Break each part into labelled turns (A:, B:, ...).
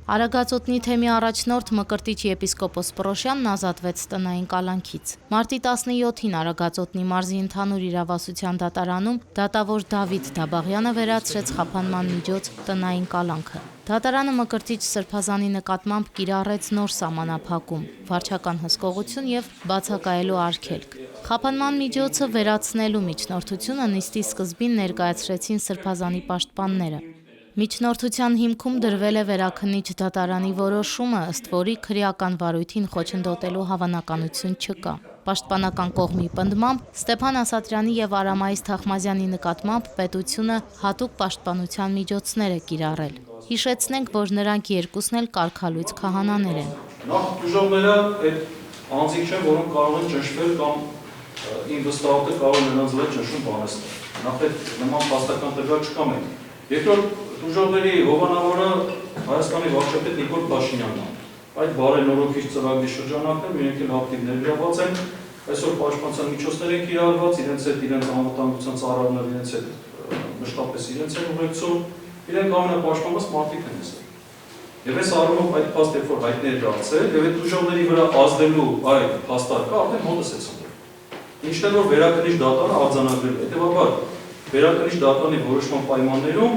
A: Արագածոտնի թեմի առաջնորդ Մկրտիչ եպիսկոպոս Պռոշյանն ազատվեց տնային կալանքից։ Մարտի 17-ին Արագածոտնի մարզի ընդհանուր իրավասության դատարանում դատավոր Դավիթ Դաբաղյանը վերացրեց խափանման միջոց տնային կալանքը։ Դատարանը Մկրտիչ սրբազանի նկատմամբ կիրառեց նոր սահմանափակում, վարչական հսկողություն եւ բացակայելու արգելք։ Խափանման միջոցը վերացնելու միջնորդությունը նիստի սկզբին ներկայացրեցին սրբազանի պաշտպանները։ Միջնորդության հիմքում դրվել է վերաքննիչ դատարանի որոշումը, ըստ որի քրեական վարույթին խոչընդոտելու հավանականություն չկա։ Պաշտպանական կողմի պնդմամբ Ստեփան Ասատրյանի եւ Արամայիս Թախմազյանի նկատմամբ պետությունը հատուկ պաշտպանության միջոցներ է կիրառել։ Հիշեցնենք, որ նրանք երկուսն էլ կարգալույց քահանաներ են։
B: Նախ դժողները այդ անձիկ չեն, որոնք կարող են ճնշվել կամ ին վստահոտը կարող են նրանց վրա ճնշում բանեցնել։ Նախ այդ նման փաստական տվյալ չկա մեկ։ Երկրորդ դժողների հովանավորը Հայաստանի վարչապետ Նիկոլ Փաշինյանն է։ Այդ բարենորոգիչ ծրագրի շրջանակներում իրենք էլ ակտիվ ներգրավված են, այսօր պաշտպանության միջոցներ են կիրառված, իրենց հետ իրենց անվտանգության ծառայողները իրենց հետ մշտապես իրենց են ուղեկցում, իրենք ամենապաշտպանված մարդիկ են այսօր։ Եվ այս առումով այդ փաստ երբ որ հայտնի է դարձել, եւ այդ դժողների վրա ազդելու այդ փաստարկը արդեն մոտս է ցնցել։ Ինչն է որ վերաքննիչ դատարանը արձանագրել է, հետեւաբար վերաքննիչ դատարանի որոշման պայմաններում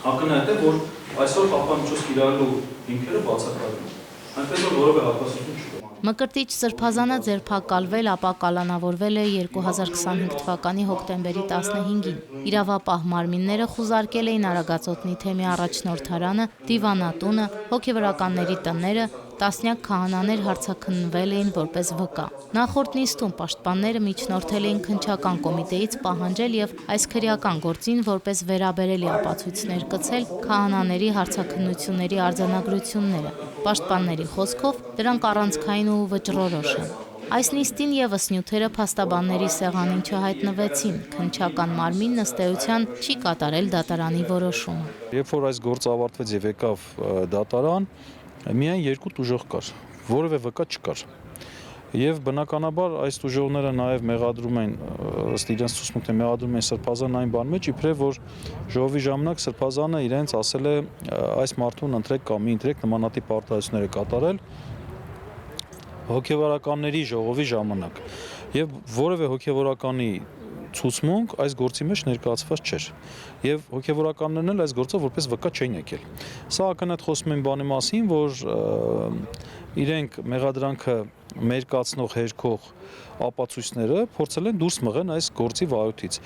B: ակնհայտ է, որ այսօր խափանմիջոց կիրառելու հիմքերը բացակայում են։ Այնպես որ որևէ հակասություն չկա։
A: Մկրտիչ սրբազանը ձերբակալվել, ապա կալանավորվել է 2025 թվականի հոկտեմբերի 15-ին։ Իրավապահ մարմինները խուզարկել էին Արագածոտնի թեմի առաջնորդարանը, դիվանատունը, հոգևորականների տները, տասնյակ քահանաներ հարցաքննվել էին որպես վկա։ Նախորդ նիստում պաշտպանները միջնորդել էին քննչական կոմիտեից պահանջել եւ այս քրեական գործին որպես վերաբերելի ապացույցներ կցել քահանաների հարցաքննությունների արձանագրությունները։ Պաշտպանների խոսքով դրանք առանցքային ու վճռորոշ են։ Այս նիստին եւս նյութերը փաստաբանների սեղանին չհայտնվեցին, քննչական մարմինն ըստ էության չի կատարել դատարանի որոշումը։
B: Երբ որ այս գործը ավարտվեց եւ եկավ դատարան, միայն երկու տուժող կար, որևէ վկա չկար։ Եվ բնականաբար այս տուժողները նաև մեղադրում են, ըստ իրենց ցուցմունքն մեղադրում են սրբազան այն բան մեջ, իբրև որ ժողովի ժամանակ սրբազանը իրենց ասել է այս մարդուն ընտրեք կամ մի ընտրեք, նմանատիպ արտահայտություններ է կատարել հոգևորականների ժողովի ժամանակ։ Եվ որևէ հոգևորականի ցուցմունք այս գործի մեջ ներկայացված չէր։ Եվ հոգևորականներն էլ այս գործով որպես վկա չէին եկել։ Սա ակնհայտ խոսում են բանի մասին, որ իրենք մեղադրանքը մերկացնող հերքող ապացույցները փորձել են դուրս մղեն այս գործի վարույթից։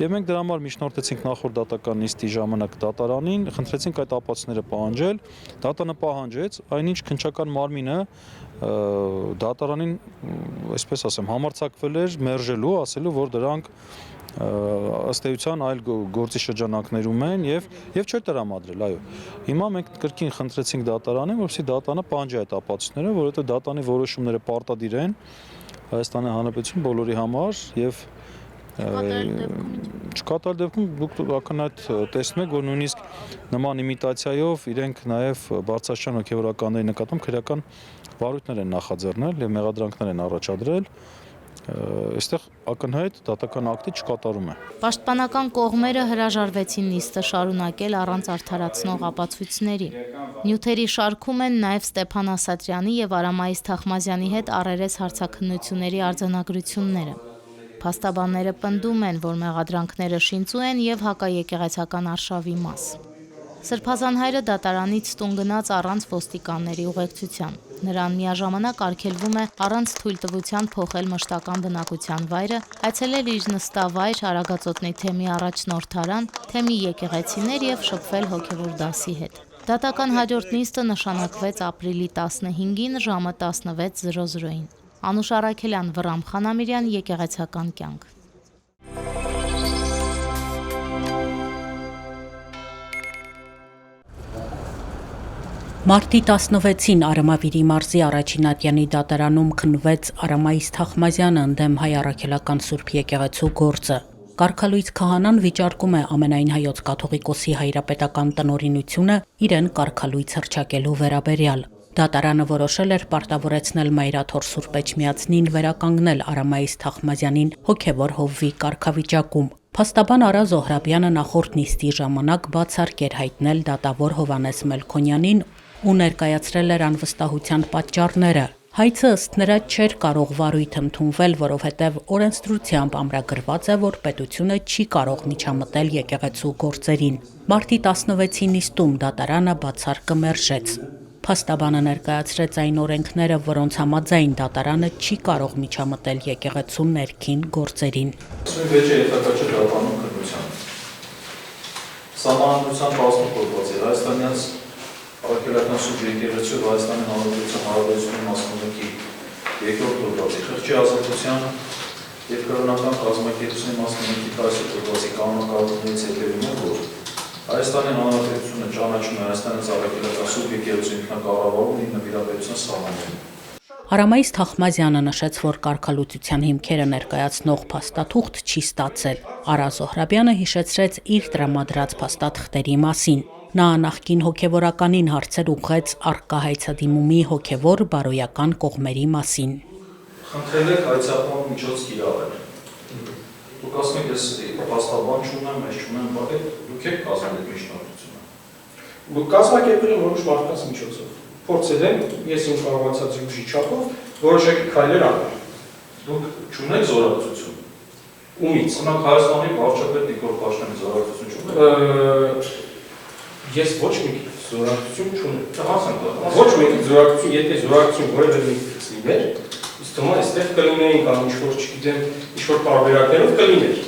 B: Եվ մենք դրա համար միջնորդեցինք նախորդ դատական նիստի ժամանակ դատարանին, խնդրեցինք այդ ապացույցները պահանջել, դատարանը պահանջեց, այնինչ քննչական մարմինը դատարանին, այսպես ասեմ, համարձակվել էր մերժելու, ասելու, որ դրանք ըստ էության այլ գործի շրջանակներում են եւ չէր տրամադրել, այո։ Հիմա մենք կրկին խնդրեցինք դատարանին, որպեսզի դատարանը պահանջի այդ ապացույցները, որովհետեւ դատարանի որոշումները պարտադիր են Հայաստանի Հանրապետություն բոլորի համար եւ չկատարել դեպքում դուք ակնհայտ տեսնում եք, որ նույնիսկ նման իմիտացիայով իրենք նաեւ բարձրաստիճան հոգևորականների նկատմամբ քրեական վարույթներ են նախաձեռնել եւ մեղադրանքներ են առաջադրել։ Այստեղ ակնհայտ դատական ակտի չկատարում է։
A: Պաշտպանական կողմերը հրաժարվեցին նիստը շարունակել առանց արդարացնող ապացույցների։ Նյութերի շարքում են նաև Ստեփան Ասատրյանի եւ Արամայիս Թախմազյանի հետ առերես հարցաքննությունների արձանագրությունները։ Փաստաբանները պնդում են, որ մեղադրանքները շինծու են եւ հակաեկեղեցական արշավի մաս։ Սրբազան հայրը դատարանից տուն գնաց առանց ոստիկանների ուղեկցության։ Նրան միաժամանակ արգելվում է առանց թույլտվության փոխել մշտական բնակության վայրը, այցելել իր նստավայր Արագածոտնի թեմի առաջնորդարան, թեմի եկեղեցիներ եւ շփվել հոգեվոր դասի հետ։ Դատական հաջորդ նիստը նշանակվեց ապրիլի 15-ին ժամը 16:00-ին։ Անուշ Արաքելյան, Վռամ Խանամիրյան, Եկեղեցական կյանք։
C: Մարտի 16-ին Արամավիրի մարզի Առաջինատյանի դատարանում քննվեց Արամայիս Թախմազյանը ընդդեմ Հայ Առաքելական Սուրբ եկեղեցու գործը։ Կարգալույց քահանան վիճարկում է ամենայն հայոց կաթողիկոսի հայրապետական տնօրինությունը իրեն կարգալույց հռչակելու վերաբերյալ։ Դատարանը որոշել էր պարտավորեցնել Մայրաթոր Սուրբ Էջմիածնին վերականգնել Արամայիս Թախմազյանին հոգևոր հովվի կարգավիճակում։ Փաստաբան Արա Զոհրաբյանը նախորդ նիստի ժամանակ բացառք էր հայտնել դատավոր Հովհաննես Մելքոնյանին ու ներկայացրել էր անվստահության պատճառները։ Հայցը ըստ նրա չէր կարող վարույթ ընդունվել, որովհետև օրենսդրությամբ ամրագրված է, որ պետությունը չի կարող միջամտել եկեղեցու գործերին։ Մարտի 16-ի նիստում դատարանը բացառկը մերժեց։ Փաստաբանը ներկայացրեց այն օրենքները, որոնց համաձայն դատարանը չի կարող միջամտել եկեղեցու ներքին գործերին։
B: Վեճը եթակաչը դատանում քննության։ Սահմանադրության 18 հոդվածի հայաստանյանց Արգելական սուր եկեղեցու Հայաստանի Հանրապետության հարաբերությունների մասնագետի երկրորդ հոդվածի խղճի ազատության եւ կրոնական կազմակերպությունների մասնագետի 10 հոդվածի կանոնակարգումներից հետևում է, որ Հայաստանի Հանրապետությունը ճանաչում է Հայաստանից Արգելական սուր եկեղեցու ինքնակառավարումն իր նվիրաբերության սահմաններում։
C: Արամայիս Թախմազյանը նշեց, որ կարգալուծության հիմքերը ներկայացնող փաստաթուղթ չի ստացել։ Արա Զոհրաբյանը հիշեցրեց իր տրամադրած փաստաթղթերի մասին։ Նա նախկին հոգևորականին հարցեր ուղղեց առկա հայցադիմումի հոգևոր բարոյական կողմերի մասին։
B: Խնդրել եք հայցապահ միջոց կիրառել։ Դուք ասում եք, ես փաստաբան չունեմ, ես չունեմ, բայց դուք եք կազմել այդ միջնորդությունը։
D: Կազմակերպել եմ որոշ մարդկանց միջոցով։ Փորձել եմ, ես իմ կարողացած ուժի չափով որոշակի քայլեր անել։
B: Դուք չունեք զորացություն։
D: Ումից։
B: Օրինակ Հայաստանի վարչապետ Նիկոլ Փաշինյանի զորացություն չունեք։
D: Ես ոչ մի զորացություն չունեմ։
B: Հասանք։
D: Ոչ մի զորացություն, եթե զորացություն որևէ մեկից լիներ, իսկ թվում է այստեղ կլինեին կամ ինչ-որ, չգիտեմ, ինչ-որ տարբերակներով կլիներ։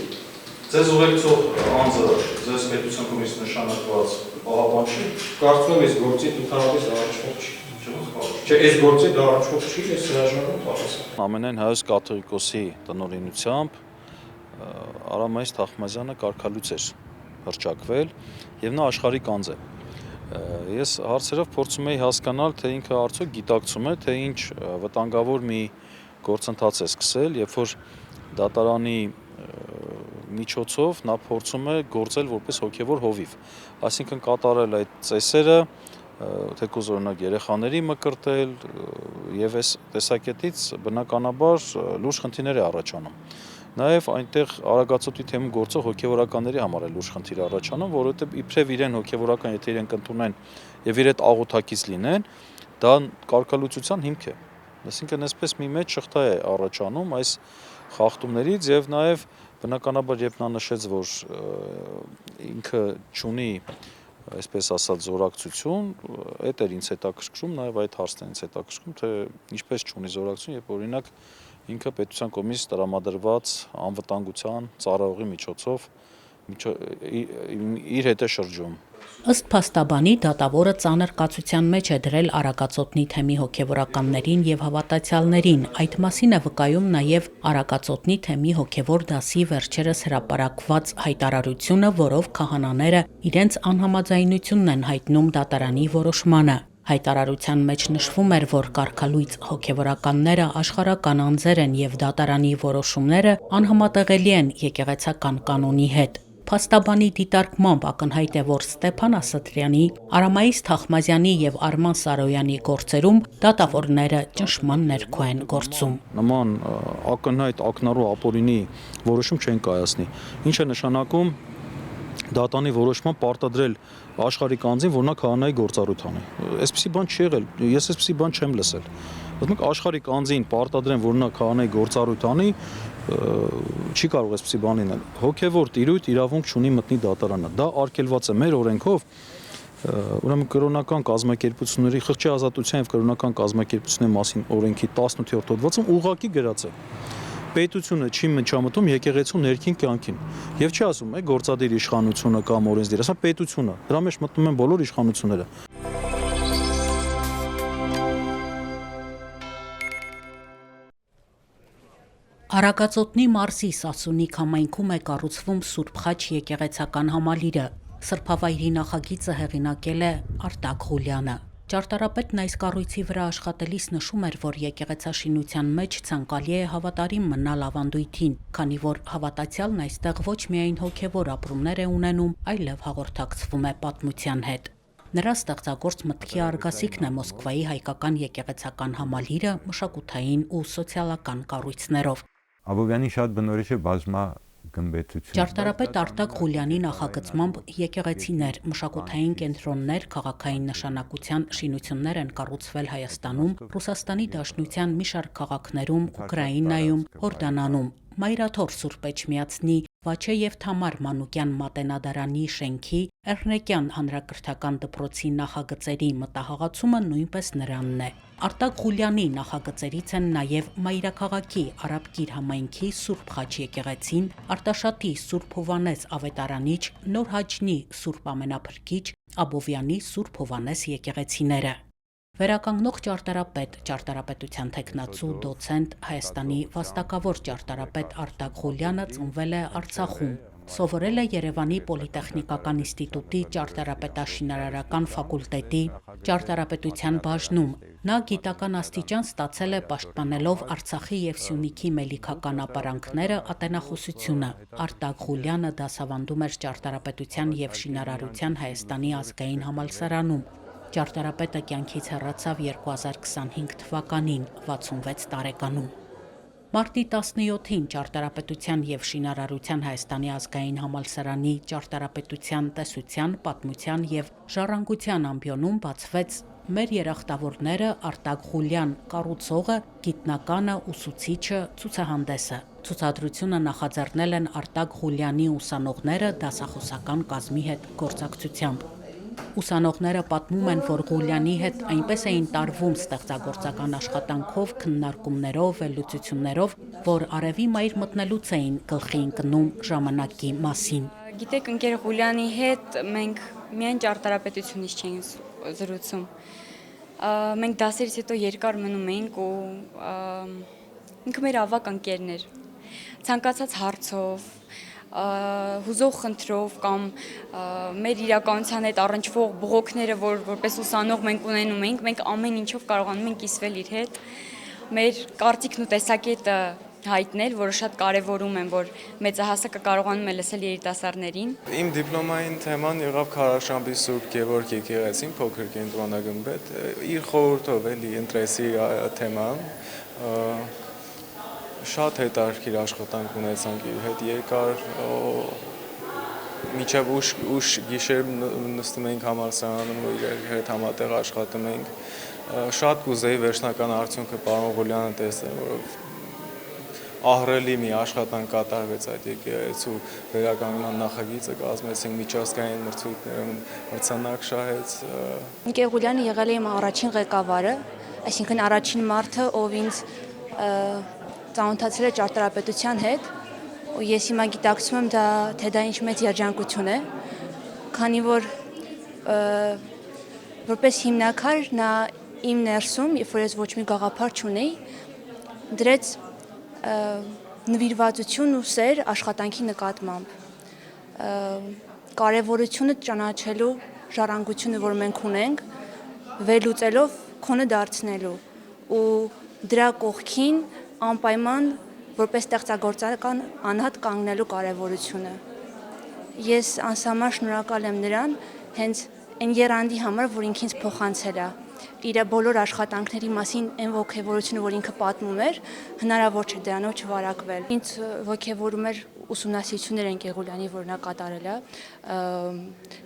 B: Ձեզ ուղեկցող անձը, ձեզ պետության կողմից նշանակված պահապան չի։
D: Կարծում եմ, այս գործի ընդհանրապես առաջնորդ չի։ Չէ, այս գործի դա առաջնորդ չի, ես հրաժարվում պատասխան։
B: Ամենայն հայոց կաթողիկոսի տնօրինությամբ Արամայիս Թախմազյանը կարգալույծ էր հռչակվել եւ նա աշխարհիկ անձ է։ Ես հարցերով փորձում եի հասկանալ, թե ինքը արդյոք գիտակցում է, թե ինչ վտանգավոր մի գործընթաց է սկսել, երբ որ դատարանի միջոցով նա փորձում է գործել որպես հոգևոր հովիվ, այսինքն կատարել այդ ծեսերը, թեկուզ օրինակ երեխաների մկրտել եւ այս տեսակետից բնականաբար լուրջ խնդիրներ է առաջանում։ Նաեւ այնտեղ արագածոտի թեմում գործող հոգևորականների համար է լուրջ խնդիր առաջանում, որովհետեւ իբրև իրեն հոգևորական, եթե իրեն կընդունեն եւ իր հետ աղոթակից լինեն, դա կարգալուծության հիմք է։ Այսինքն այսպես մի մեծ շղթա է առաջանում այս խախտումներից եւ նաեւ բնականաբար երբ նա նշեց, որ ինքը չունի այսպես ասած զորակցություն, այդ էր ինձ հետաքրքրում, նաև այդ հարցն է ինձ հետաքրքրում, թե ինչպես չունի զորակցություն, երբ օրինակ ինքը պետության կողմից տրամադրված անվտանգության ծառայողի միջոցով իր հետ է շրջում։
C: Ըստ փաստաբանի դատավորը ծանր կացության մեջ է դրել Արագածոտնի թեմի հոգևորականներին եւ հավատացյալներին։ Այդ մասին է վկայում նաեւ Արագածոտնի թեմի հոգևոր դասի վերջերս հրապարակված հայտարարությունը, որով քահանաները իրենց անհամաձայնությունն են հայտնում դատարանի որոշմանը։ Հայտարարության մեջ նշվում էր, որ կարգալույծ հոգևորականները աշխարհական անձեր են եւ դատարանի որոշումները անհամատեղելի են եկեղեցական կանոնի հետ։ Փաստաբանի դիտարկմամբ ակնհայտ է, որ Ստեփան Ասատրյանի, Արամայիս Թախմազյանի եւ Արման Սարոյանի գործերում դատավորները ճնշման ներքո են գործում։
B: Նման ակնհայտ ակնառու ապօրինի որոշում չեն կայացնի։ Ինչ է նշանակում դատանի որոշման պարտադրել աշխարհիկ անձին, որ նա քահանայի գործառույթ անի։ Այսպիսի բան չի եղել, ես այսպիսի բան չեմ լսել։ Ոսմեք աշխարհիկ անձին պարտադրեն, որ նա քահանայի գործառույթ անի, չի կարող այսպիսի բան լինել։ Հոգևոր տիրույթ իրավունք չունի մտնի դատարանը։ Դա արգելված է մեր օրենքով, ուրեմն կրոնական կազմակերպությունների խղճի ազատության եւ կրոնական կազմակերպությունների մասին օրենքի 18-րդ հոդվածում ուղղակի գրած է։ Պետությունը չի միջամտում եկեղեցու ներքին կյանքին եւ չի ասում է գործադիր իշխանությունը կամ օրենսդիր, ասում պետությունը, դրա մեջ մտնում են բոլոր իշխանությունները։
C: Արագածոտնի մարզի Սասունիք համայնքում է կառուցվում Սուրբ Խաչ եկեղեցական համալիրը։ Սրբավայրի նախագիծը հեղինակել է Արտակ Ղուլյանը։ Ճարտարապետն այս կառույցի վրա աշխատելիս նշում էր, որ եկեղեցաշինության մեջ ցանկալի է հավատարիմ մնալ ավանդույթին, քանի որ հավատացյալն այստեղ ոչ միայն հոգևոր ապրումներ է ունենում, այլև հաղորդակցվում է պատմության հետ։ Նրա ստեղծագործ մտքի արգասիքն է Մոսկվայի հայկական եկեղեցական համալիրը մշակութային ու սոցիալական կառույցներով։
E: Աբովյանի շատ բնորոշ է
C: Ճարտարապետ Արտակ Ղուլյանի նախագծմամբ եկեղեցիներ, մշակութային կենտրոններ, քաղաքային նշանակության շինություններ են կառուցվել Հայաստանում, Ռուսաստանի Դաշնության մի շարք քաղաքներում, Ուկրաինայում, Հորդանանում, Մայրաթոր Սուրբ Էջմիածնի, Վաչե եւ Թամար Մանուկյան մատենադարանի շենքի, Էռնեկյան հանրակրթական դպրոցի նախագծերի մտահղացումը նույնպես նրանն է։ Արտակ Ղուլյանի նախագծերից են նաև Մայրաքաղաքի Արաբկիր համայնքի Սուրբ Խաչ եկեղեցին, Արտաշատի Սուրբ Հովանես Ավետարանիչ, Նոր Հաջնի Սուրբ Ամենափրկիչ, Աբովյանի Սուրբ Հովանես եկեղեցիները։ Վերականգնող ճարտարապետ, ճարտարապետության թեկնածու, դոցենտ, Հայաստանի վաստակավոր ճարտարապետ Արտակ Ղուլյանը ծնվել է Արցախում։ Սովորել է Երևանի Պոլիտեխնիկական ինստիտուտի ճարտարապետաշինարարական ֆակուլտետի ճարտարապետության բաժնում։ Նա գիտական աստիճան ստացել է պաշտպանելով Արցախի եւ Սյունիքի մելիքական ապարանքները ատենախոսությունը։ Արտակ Ղուլյանը դասավանդում էր ճարտարապետության եւ շինարարության Հայաստանի ազգային համալսարանում։ Ճարտարապետը կյանքից հեռացավ 2025 թվականին, 66 տարեկանում։ Մարտի 17-ին ճարտարապետության եւ շինարարության Հայաստանի ազգային համալսարանի ճարտարապետության, տեսության, պատմության եւ ժառանգության ամբիոնում բացվեց մեր երախտավորները Արտակ Ղուլյան, կառուցողը, գիտնականը, ուսուցիչը, ցուցահանդեսը։ Ցուցադրությունը նախաձեռնել են Արտակ Ղուլյանի ուսանողները դասախոսական կազմի հետ գործակցությամբ։ Ուսանողները պատմում են, որ Ղուլյանի հետ այնպես էին տարվում ստեղծագործական աշխատանքով, քննարկումներով, վերլուծություններով, որ արևի մայր մտնելուց էին գլխի ընկնում ժամանակի մասին։
E: Գիտեք, ընկեր Ղուլյանի հետ մենք միայն ճարտարապետությունից չէինք զրուցում։ Մենք դասերից հետո երկար մնում էինք ու ինքը մեր ավակ ընկերն էր։ Ցանկացած հարցով, հուզող խնդրով կամ մեր իրականության հետ առնչվող բողոքները, որպես ուսանող մենք ունենում էինք, մենք ամեն ինչով կարողանում ենք կիսվել իր հետ։ Մեր կարծիքն ու տեսակետը հայտնել, որը շատ կարևորում եմ, որ մեծահասակը կարողանում է լսել երիտասարդներին։
F: Իմ դիպլոմային թեման եղավ Քարաշամբի Սուրբ Գևորգ եկեղեցին, փոքր կենտրոնագմբեթ, իր խորհրդով էլի ընտրեցի թեման։ Շատ հետաքրքիր աշխատանք ունեցանք իր հետ, երկար մինչև ուշ գիշեր նստում էինք համալսարանում ու իր հետ համատեղ աշխատում էինք։ Շատ կուզեի վերջնական արդյունքը պարոն Ղուլյանը տեսնել, որով ահռելի մի աշխատանք կատարվեց այդ եկեղեցու վերականգնման նախագիծը, կազմեցինք միջազգային մրցույթներում մրցանակ շահեց։
G: Ընկեր Ղուլյանը եղել է իմ առաջին ղեկավարը, այսինքն առաջին մարդը, ով ինձ ծանոթացրել է ճարտարապետության հետ, ու ես հիմա գիտակցում եմ թե դա ինչ մեծ երջանկություն է, քանի որ որպես հիմնակար նա իմ ներսում, երբ որ ես ոչ մի գաղափար չունեի, դրեց նվիրվածություն ու սեր աշխատանքի նկատմամբ, կարևորությունը ճանաչելու ժառանգությունը, որ մենք ունենք, վերլուծելով քոնը դարձնելու ու դրա կողքին անպայման որպես ստեղծագործական անհատ կանգնելու կարևորությունը։ Ես անսահման շնորհակալ եմ նրան հենց այն եռանդի համար, որ ինքը ինձ փոխանցել է։ Իր բոլոր աշխատանքների մասին այն ոգևորությունը, որ ինքը պատմում էր, հնարավոր չէ դրանով չվարակվել։ Ինձ ոգևորում էր ուսումնասիրություններ ընկեր Ղուլյանի, որ նա կատարել է,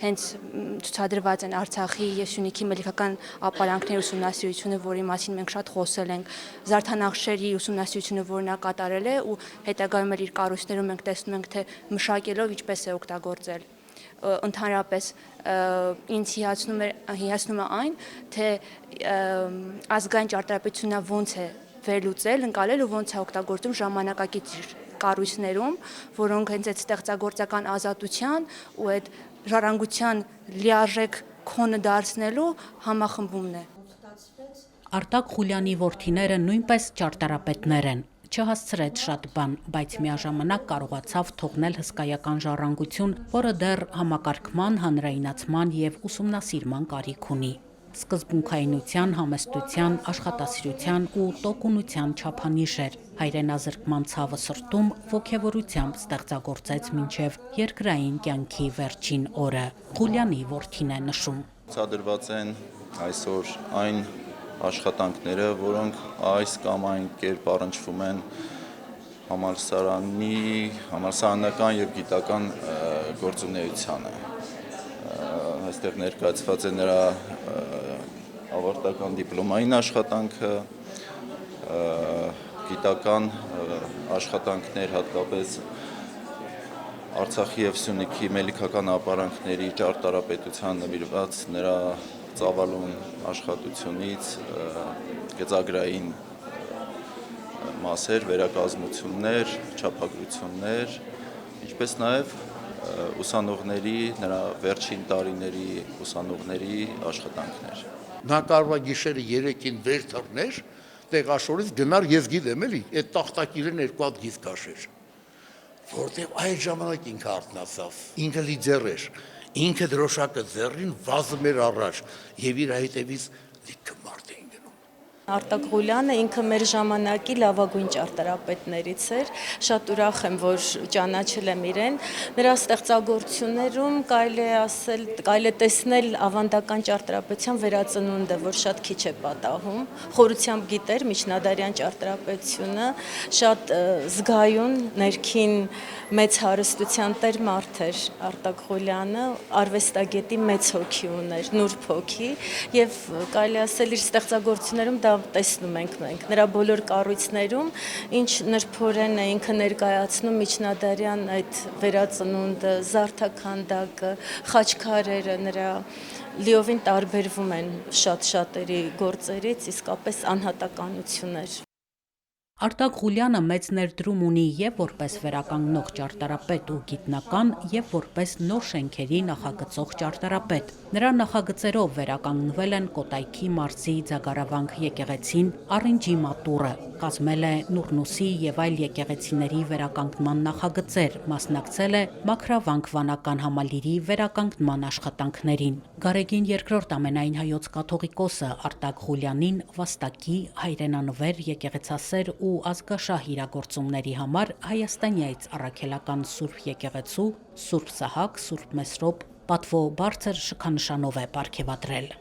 G: հենց ցուցադրված են Արցախի եւ Սյունիքի մելիքական ապարանքների ուսումնասիրությունը, որի մասին մենք շատ խոսել ենք, Զարդանախշերի ուսումնասիրությունը, որ նա կատարել է ու հետագայում իր կառույցներում մենք տեսնում ենք, թե մշակելով ինչպես է օգտագործել։ Ընդհանրապես ինձ հիացնում է այն, թե ազգային ճարտարապետությունը ոնց է վերլուծել, ընկալել ու ոնց է օգտագործում ժամանակակից կառույցներում, որոնք հենց այդ ստեղծագործական ազատության ու այդ ժառանգության լիարժեք քոնը դարձնելու համախմբումն է։
C: Արտակ Ղուլյանի որդիները նույնպես ճարտարապետներ են։ Չհասցրեց շատ բան, բայց միաժամանակ կարողացավ թողնել հսկայական ժառանգություն, որը դեռ համակարգման, հանրայնացման եւ ուսումնասիրման կարիք ունի։ Սկզբունքայնության, համեստության, աշխատասիրության ու տոկունության չափանիշ էր։ Հայրենազրկման ցավը սրտում ոգևորությամբ ստեղծագործեց մինչև երկրային կյանքի վերջին օրը։ Ղուլյանի որդին է նշում.
H: Ցուցադրված են այսօր այն աշխատանքները, որոնք այս կամ այն կերպ առնչվում են համալսարանական եւ գիտական գործունեությանը։ Այստեղ ներկայացված է նրա ավարտական դիպլոմային աշխատանքը, գիտական աշխատանքներ, հատկապես Արցախի եւ Սյունիքի մելիքական ապարանքների ճարտարապետության նվիրված նրա ծավալուն աշխատությունից գծագրային մասեր, վերակազմություններ, չափագրություններ, ինչպես նաև ուսանողների, նրա վերջին տարիների ուսանողների աշխատանքներ։
I: Նա կարող է գիշերը 3-ին վեր թռներ, տեղաշորից գնար, ես գիտեմ էլի, այդ տախտակիրը 2 հատ գիծ քաշեր։ Որտեղ այդ ժամանակ ինքը արթնացավ, ինքը լիդեր էր, ինքը դրոշակը ձեռին վազում էր առաջ եւ իր հետևից լիքը մարդ էին գնում։
J: Արտակ Ղուլյանը ինքը մեր ժամանակի լավագույն ճարտարապետներից էր, շատ ուրախ եմ, որ ճանաչել եմ իրեն, նրա ստեղծագործություններում կարելի է տեսնել ավանդական ճարտարապետության վերածնունդը, որ շատ քիչ է պատահում, խորությամբ գիտեր միջնադարյան ճարտարապետությունը, շատ զգայուն, ներքին մեծ հարստության տեր մարդ էր Արտակ Ղուլյանը, արվեստագետի մեծ հոգի ուներ, նուրբ հոգի եւ կարելի ասել իր ստեղծագործություններում դա տեսնում ենք մենք նրա բոլոր կառույցներում ինչ նրբորեն է ինքը ներկայացնում միջնադարյան այդ վերածնունդը, զարդաքանդակը, խաչքարերը նրա լիովին տարբերվում են շատ-շատերի գործերից, իսկապես անհատականություններ։
C: Արտակ Ղուլյանը մեծ ներդրում ունի եւ որպես վերականգնող ճարտարապետ ու գիտնական եւ որպես նոր շենքերի նախագծող ճարտարապետ։ Նրա նախագծերով վերականգնվել են Կոտայքի մարզի Ձագարավանք եկեղեցին, Առինջի մատուռը, կազմել է Նուռնուսի եւ այլ եկեղեցիների վերականգնման նախագծեր, մասնակցել է Մաքրավանք վանական համալիրի վերականգնման աշխատանքներին։ Գարեգին II ամենայն հայոց կաթողիկոսը Արտակ Ղուլյանին վաստակի, հայրենանվեր, եկեղեցասեր ու ազգաշահ իրագործումների համար Հայաստանյայից առաքելական Սուրբ եկեղեցու, Սուրբ Սահակ, Սուրբ Մեսրոպ պատվո բարձր շքանշանով է պարգևատրել։